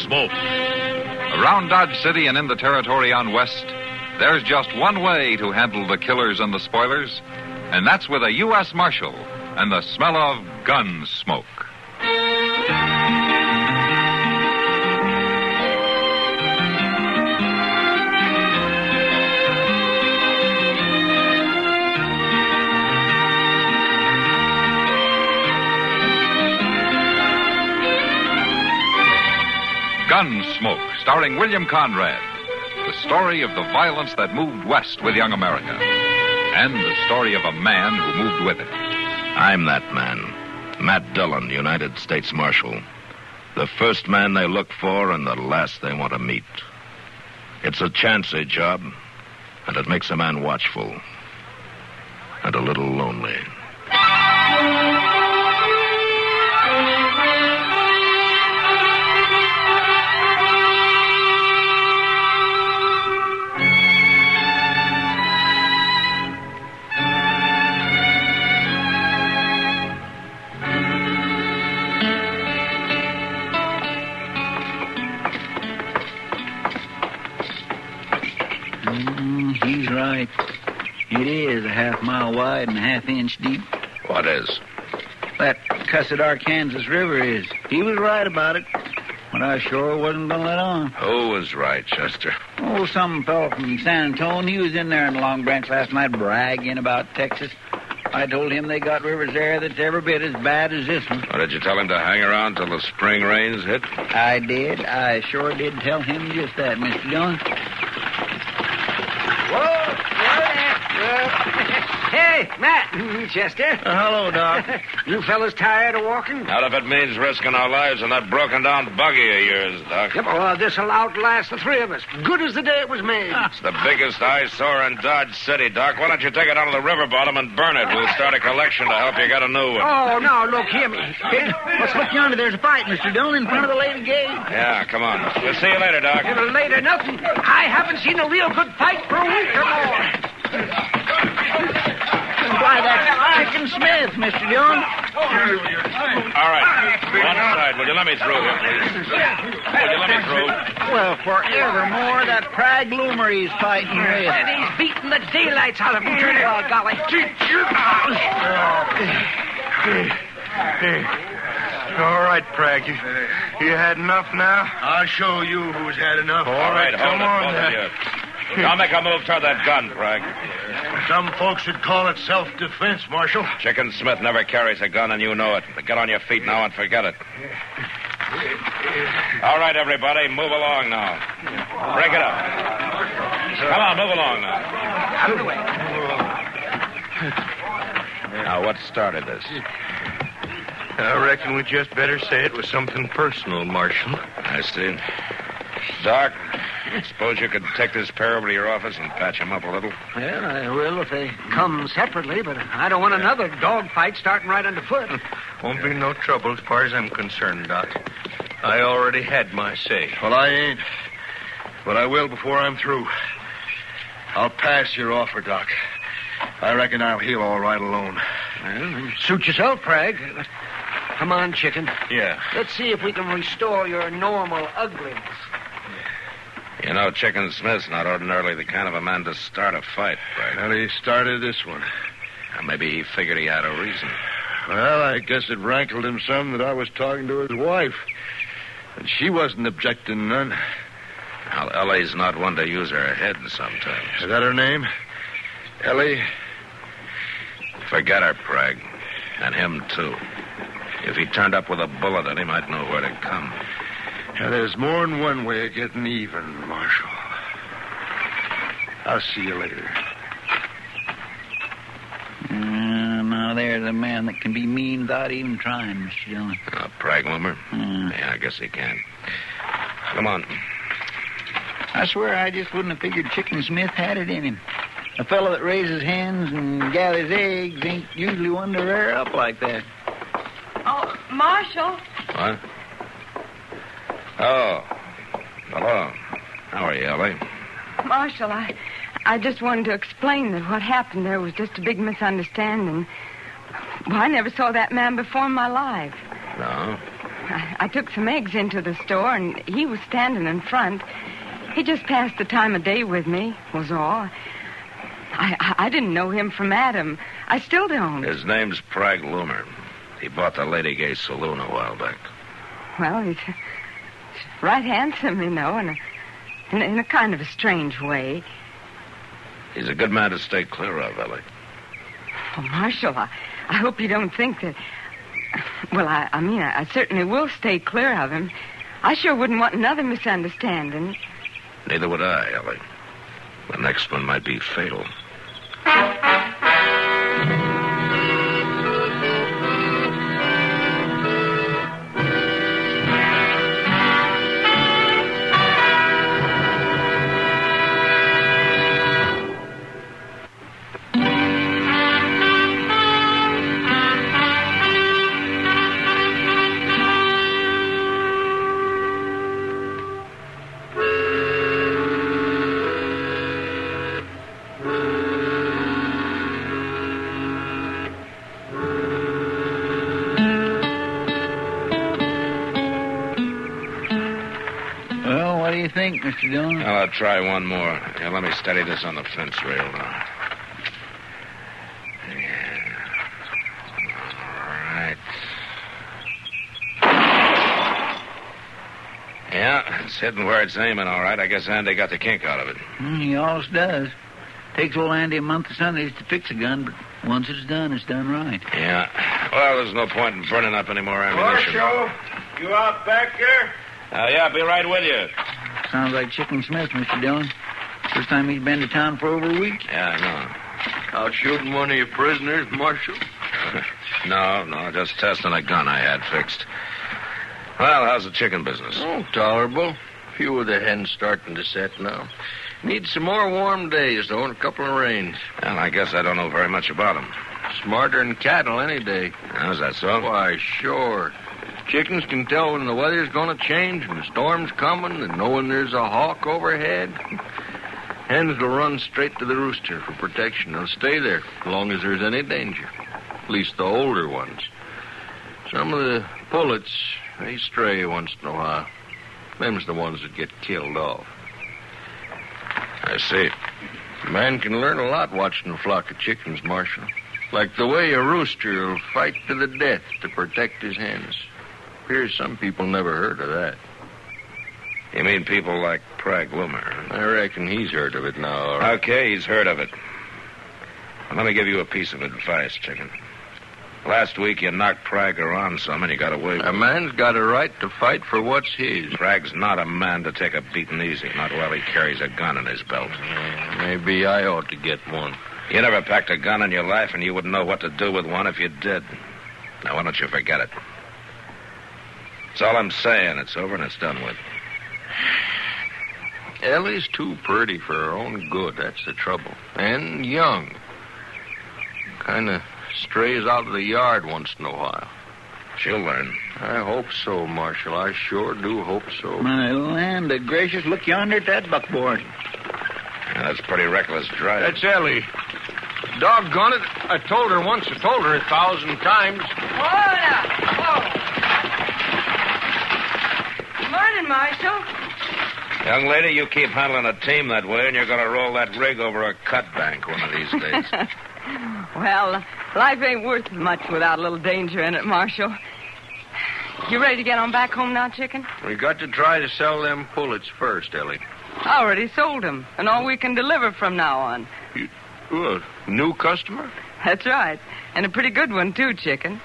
Gunsmoke. Around Dodge City and in the territory on West, there's just one way to handle the killers and the spoilers, and that's with a U.S. Marshal and the smell of gun smoke. Gunsmoke, starring William Conrad. The story of the violence that moved west with young America. And the story of a man who moved with it. I'm that man. Matt Dillon, United States Marshal. The first man they look for and the last they want to meet. It's a chancy job, and it makes a man watchful. And a little lonely. He's right. It is a half-mile wide and a half-inch deep. What is? That cussed Arkansas River is. He was right about it, but I sure wasn't going to let on. Who was right, Chester? Oh, some fellow from San Antonio. He was in there in the Long Branch last night bragging about Texas. I told him they got rivers there that's every bit as bad as this one. Or did you tell him to hang around till the spring rains hit? I did. I sure did tell him just that, Mr. Dillon. Hey, Matt. Chester. Hello, Doc. You fellas tired of walking? Not if it means risking our lives in that broken-down buggy of yours, Doc. Yep, well, this'll outlast the three of us. Good as the day it was made. It's the biggest eyesore in Dodge City, Doc. Why don't you take it down to the river bottom and burn it? We'll start a collection to help you get a new one. Oh, no, look, hear me. Let's look yonder. There's a fight, Mr. Dillon, in front of the lady gate. Yeah, come on. We'll see you later, Doc. Later, nothing. I haven't seen a real good fight for a week or more. Why, that's Chicken Smith, Mr. Dillon. All right. One side. Will you let me through here, please? Will you let me through? Well, forevermore, that Prague loomer he's fighting with. And he's beating the daylights out of him. Turn it all, golly. All right, Prague. You had enough now? I'll show you who's had enough. All right, hold come it, on. both of you. Now make a move toward that gun, Prague. Some folks would call it self-defense, Marshal. Chicken Smith never carries a gun, and you know it. But get on your feet now and forget it. All right, everybody, move along now. Break it up. Come on, move along now. Out of the way. Now, what started this? I reckon we just better say it was something personal, Marshal. I see. Doc, suppose you could take this pair over to your office and patch him up a little? Well, I will if they come separately, but I don't want another dog fight starting right underfoot. Won't be no trouble as far as I'm concerned, Doc. I already had my say. Well, I ain't. But I will before I'm through. I'll pass your offer, Doc. I reckon I'll heal all right alone. Well, suit yourself, Prague. Come on, Chicken. Yeah. Let's see if we can restore your normal ugliness. You know, Chicken Smith's not ordinarily the kind of a man to start a fight, Prague. Well, he started this one. Maybe he figured he had a reason. Well, I guess it rankled him some that I was talking to his wife. And she wasn't objecting none. Well, Ellie's not one to use her head sometimes. Is that her name? Ellie? Forget her, Prague. And him, too. If he turned up with a bullet in him, I'd know where to come. Now, there's more than one way of getting even, Marshal. I'll see you later. Now, there's a man that can be mean without even trying, Mr. Dillon. A Prague loomer? Yeah, I guess he can. Come on. I swear I just wouldn't have figured Chicken Smith had it in him. A fellow that raises hens and gathers eggs ain't usually one to rear up like that. Oh, Marshal. What? Oh. Hello. How are you, Ellie? Marshal, I just wanted to explain that what happened there was just a big misunderstanding. Well, I never saw that man before in my life. No? I took some eggs into the store, and he was standing in front. He just passed the time of day with me, was all. I didn't know him from Adam. I still don't. His name's Prag Loomer. He bought the Lady Gay Saloon a while back. Well, he's right handsome, you know, in a kind of a strange way. He's a good man to stay clear of, Ellie. Oh, Marshal, I hope you don't think that... Well, I mean, I certainly will stay clear of him. I sure wouldn't want another misunderstanding. Neither would I, Ellie. The next one might be fatal. Think, Mr. Dillon? Well, I'll try one more. Here, let me steady this on the fence rail now. Yeah. All right. Yeah, it's hitting where it's aiming, all right. I guess Andy got the kink out of it. He always does. Takes old Andy a month of Sundays to fix a gun, but once it's done right. Yeah. Well, there's no point in burning up any more ammunition. Marshal, you out back there? Yeah, I'll be right with you. Sounds like Chicken Smith, Mr. Dillon. First time he's been to town for over a week. Yeah, I know. Out shooting one of your prisoners, Marshal? No, just testing a gun I had fixed. Well, how's the chicken business? Oh, tolerable. A few of the hens starting to set now. Need some more warm days, though, and a couple of rains. Well, I guess I don't know very much about them. Smarter than cattle any day. How's that so? Why, sure. Chickens can tell when the weather's going to change, when the storm's coming, and know when there's a hawk overhead. Hens will run straight to the rooster for protection. They'll stay there as long as there's any danger. At least the older ones. Some of the pullets, they stray once in a while. Them's the ones that get killed off. I see. A man can learn a lot watching a flock of chickens, Marshal. Like the way a rooster will fight to the death to protect his hens. Appears some people never heard of that. You mean people like Prag Loomer? I reckon he's heard of it now. All right. Okay, he's heard of it. Well, let me give you a piece of advice, Chicken. Last week you knocked Prag around some and you got away with it. A man's got a right to fight for what's his. Prag's not a man to take a beating easy, not while he carries a gun in his belt. Maybe I ought to get one. You never packed a gun in your life and you wouldn't know what to do with one if you did. Now, why don't you forget it? That's all I'm saying. It's over and it's done with. Ellie's too pretty for her own good. That's the trouble. And young. Kind of strays out of the yard once in a while. She'll learn. I hope so, Marshal. I sure do hope so. My land of gracious, look yonder at that buckboard. Yeah, that's pretty reckless driving. That's Ellie. Doggone it. I told her once. I told her 1,000 times. Hold up. Morning, Marshal. Young lady, you keep handling a team that way, and you're going to roll that rig over a cut bank one of these days. Well, life ain't worth much without a little danger in it, Marshal. You ready to get on back home now, Chicken? We got to try to sell them pullets first, Ellie. I already sold them, and all we can deliver from now on. What, new customer? That's right. And a pretty good one, too, Chicken.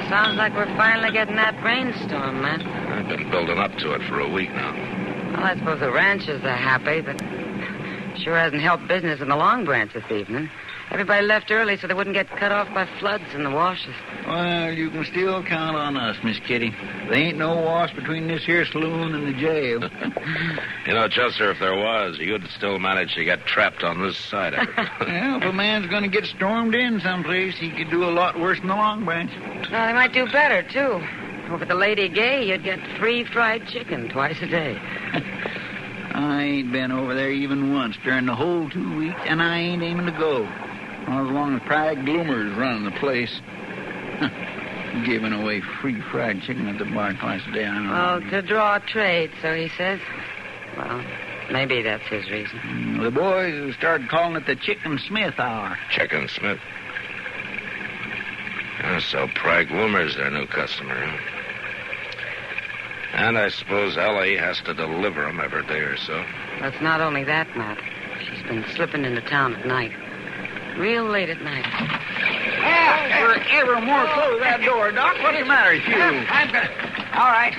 Sounds like we're finally getting that brainstorm, man. I've been building up to it for a week now. Well, I suppose the ranchers are happy, but sure hasn't helped business in the Long Branch this evening. Everybody left early so they wouldn't get cut off by floods in the washes. Well, you can still count on us, Miss Kitty. There ain't no wash between this here saloon and the jail. You know, Chester, if there was, you'd still manage to get trapped on this side of it. Well, if a man's going to get stormed in someplace, he could do a lot worse than the Long Branch. Well, they might do better, too. Over at the Lady Gay, you'd get free fried chicken twice a day. I ain't been over there even once during the whole 2 weeks, and I ain't aiming to go. As long as Prag Bloomer's running the place. Giving away free fried chicken at the bar twice a day, I know. Well, to draw trade, so he says. Well, maybe that's his reason. The boys have started calling it the Chicken Smith Hour. Chicken Smith. So Prag Bloomer's their new customer, huh? And I suppose Ellie has to deliver them every day or so. Well, it's not only that, Matt. She's been slipping into town at night. Real late at night. Ever more close that door, Doc. What's the matter with you? I'm going to... All right.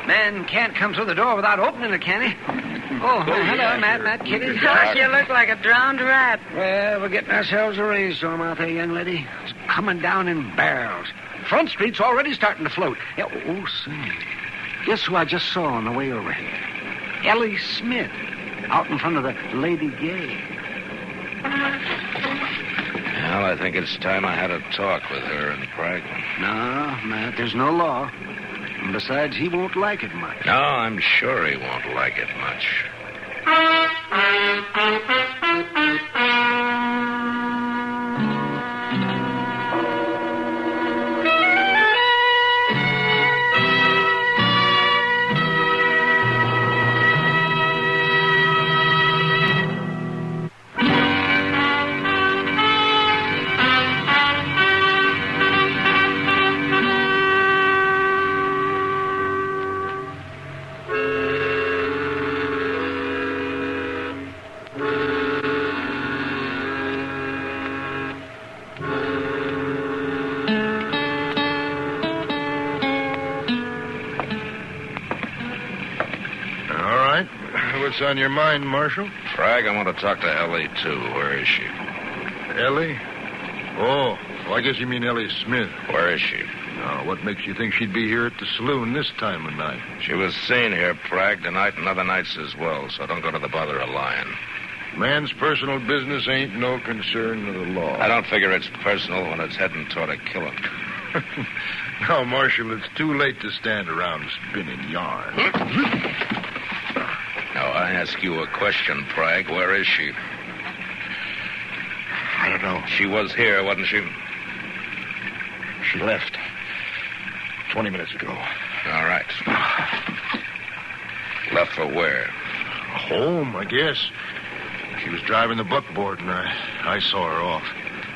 Man can't come through the door without opening it, can he? Oh, hello, Matt, Kitty. Gosh, you look like a drowned rat. Well, we're getting ourselves a rainstorm out there, young lady. It's coming down in barrels. Front Street's already starting to float. Yeah, say. Guess who I just saw on the way over here? Ellie Smith, out in front of the Lady Gay. Well, I think it's time I had a talk with her and Prag. No, Matt, there's no law. And besides, he won't like it much. No, I'm sure he won't like it much. What's on your mind, Marshal? Prag, I want to talk to Ellie, too. Where is she? Ellie? Oh, I guess you mean Ellie Smith. Where is she? Now, what makes you think she'd be here at the saloon this time of night? She was seen here, Prag, tonight and other nights as well, so don't go to the bother of lying. Man's personal business ain't no concern of the law. I don't figure it's personal when it's heading toward a killing. Now, Marshal, it's too late to stand around spinning yarn. Now, I ask you a question, Prag. Where is she? I don't know. She was here, wasn't she? She left 20 minutes ago. All right. Left for where? Home, I guess. She was driving the buckboard, and I saw her off.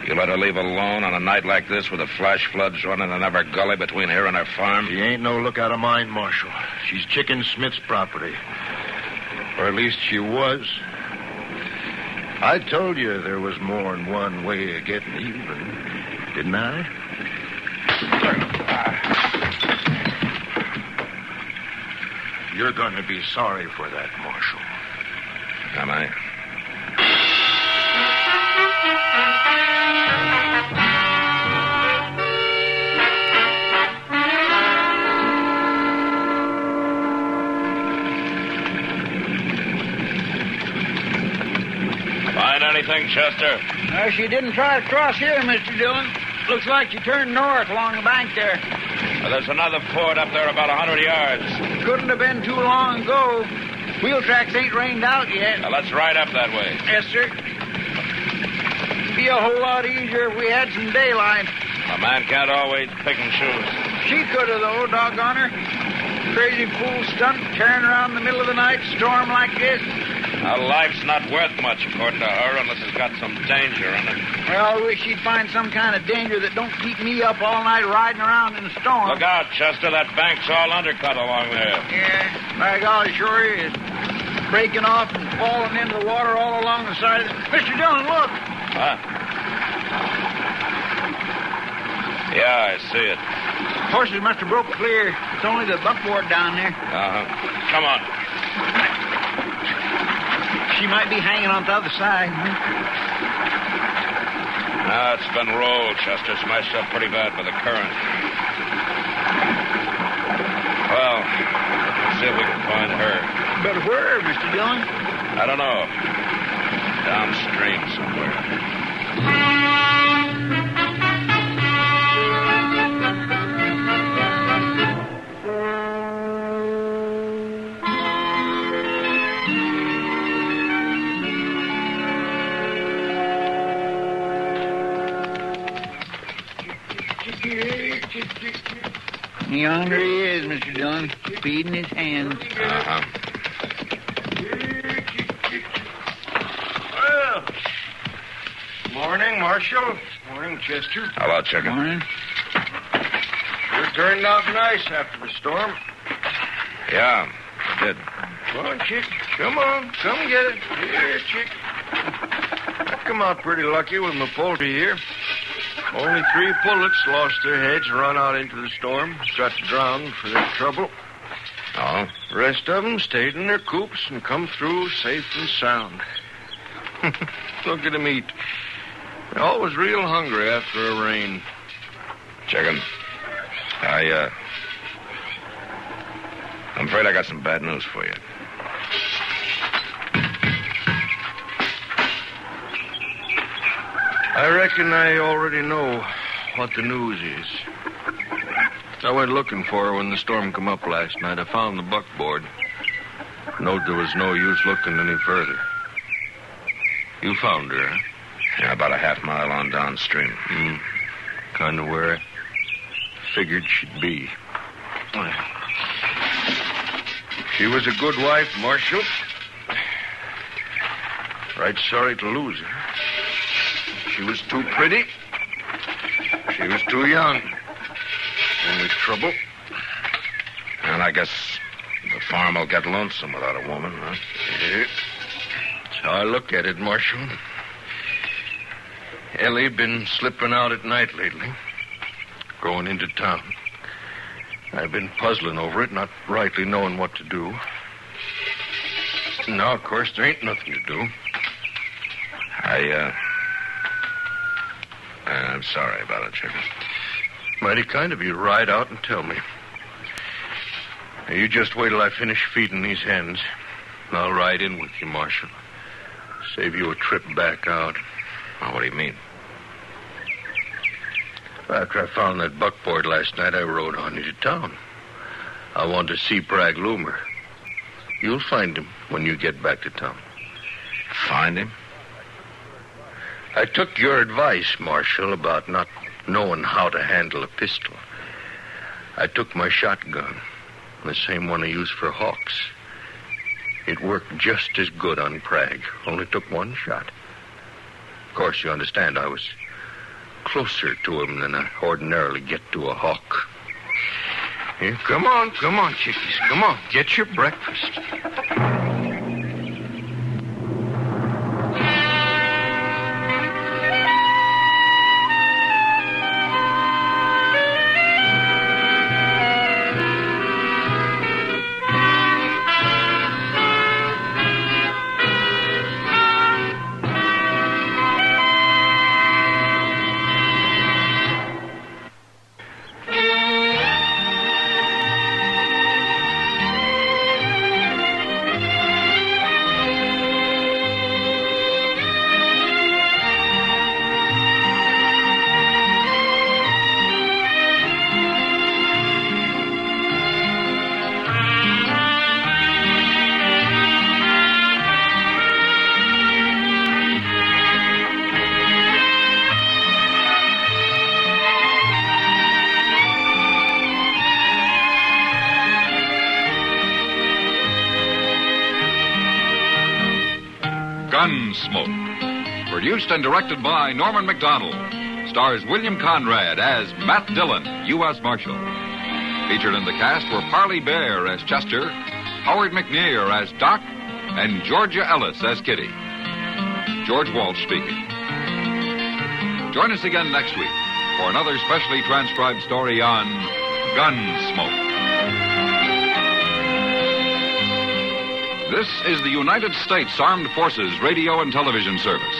You let her leave alone on a night like this with the flash floods running in every gully between here and her farm? She ain't no lookout of mine, Marshal. She's Chicken Smith's property. Or at least she was. I told you there was more than one way of getting even, didn't I? You're going to be sorry for that, Marshal. Am I? Find anything, Chester? She didn't try to cross here, Mr. Dillon. Looks like she turned north along the bank there. There's another ford up there about 100 yards. Couldn't have been too long ago. Wheel tracks ain't rained out yet. Now, let's ride up that way. Yes, sir. Be a whole lot easier if we had some daylight. A man can't always pick and choose. She could have, though, doggone her. Crazy fool stunt tearing around in the middle of the night, storm like this. Now, life's not worth much, according to her, unless it's got some danger in it. Well, I wish she'd find some kind of danger that don't keep me up all night riding around in the storm. Look out, Chester. That bank's all undercut along there. Yeah, by God, it sure is. Breaking off and falling into the water all along the side of it. Mr. Dillon, look. Huh? Yeah, I see it. Horses must have broke clear. It's only the buckboard down there. Uh-huh. Come on. She might be hanging on the other side. It's been rolled, Chester. Smashed up pretty bad by the current. Well, let's see if we can find her. But where, Mr. Dillon? I don't know. Downstream somewhere. Yonder he is, Mr. Dillon, feeding his hands. Uh-huh. Well, morning, Marshal. Morning, Chester. How about chicken? Morning. You turned out nice after the storm. Yeah, I did. Come on, Chick. Come on. Come get it. Here, Chick. I come out pretty lucky with my poultry here. Only 3 pullets lost their heads and run out into the storm. Got drowned for their trouble. Oh? The rest of them stayed in their coops and come through safe and sound. Look at them eat. They're always real hungry after a rain. Chicken. I'm afraid I got some bad news for you. I reckon I already know what the news is. I went looking for her when the storm come up last night. I found the buckboard. Knowed there was no use looking any further. You found her, huh? Yeah, about a half mile on downstream. Kind of where I figured she'd be. She was a good wife, Marshal. Right sorry to lose her. She was too pretty. She was too young. Only trouble. And I guess the farm will get lonesome without a woman, huh? Yeah. That's how I look at it, Marshal. Ellie been slipping out at night lately. Going into town. I've been puzzling over it, not rightly knowing what to do. Now, of course, there ain't nothing to do. I'm sorry about it, Chicken. Mighty kind of you to ride out and tell me. Now, you just wait till I finish feeding these hens. And I'll ride in with you, Marshal. Save you a trip back out. Well, what do you mean? After I found that buckboard last night, I rode on into town. I wanted to see Bragg Loomer. You'll find him when you get back to town. Find him? I took your advice, Marshal, about not knowing how to handle a pistol. I took my shotgun, the same one I used for hawks. It worked just as good on Bragg, only took one shot. Of course, you understand, I was closer to him than I ordinarily get to a hawk. Here, come on, chickies, come on, get your breakfast. Gunsmoke. Produced and directed by Norman McDonald. Stars William Conrad as Matt Dillon, U.S. Marshal. Featured in the cast were Parley Bear as Chester, Howard McNear as Doc, and Georgia Ellis as Kitty. George Walsh speaking. Join us again next week for another specially transcribed story on Gunsmoke. This is the United States Armed Forces Radio and Television Service.